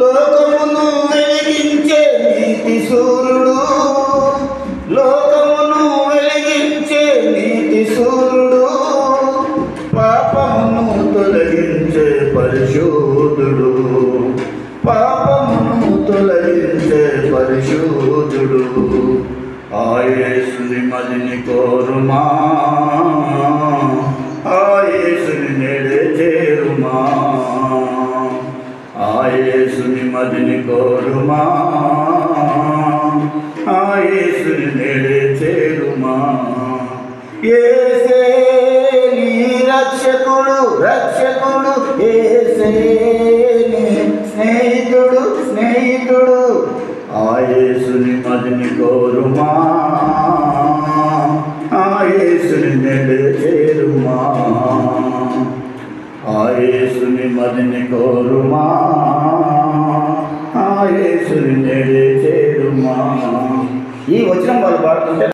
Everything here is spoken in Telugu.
లోకమును వెలిగించే నీతి సూర్యుడు, లోకమును వెలిగించే నీతి సూర్యుడు, పాపమును తొలగించే పరిశుద్ధుడు, పాపమును తొలగించే పరిశుద్ధుడు. ఆ యేసుని మదిని కోరుమా, ఆ యేసుని నేడే చేరుమా, ఆ యేసుని మదిని కోరుమా, ఆ యేసుని నేడే చేరుమా. యేసే నీ రక్షకుడు, రక్షకుడు, యేసే నీ స్నేహితుడు, స్నేహితుడు. ఆ యేసుని మదిని కోరుమా, ఆ యేసుని నేడే చేరుమా, ఆ యేసుని మదిని కోరుమా, ఆ యేసుని నేడే చేరుమా. ఈ వచనం వాళ్ళు పాడుతుంటే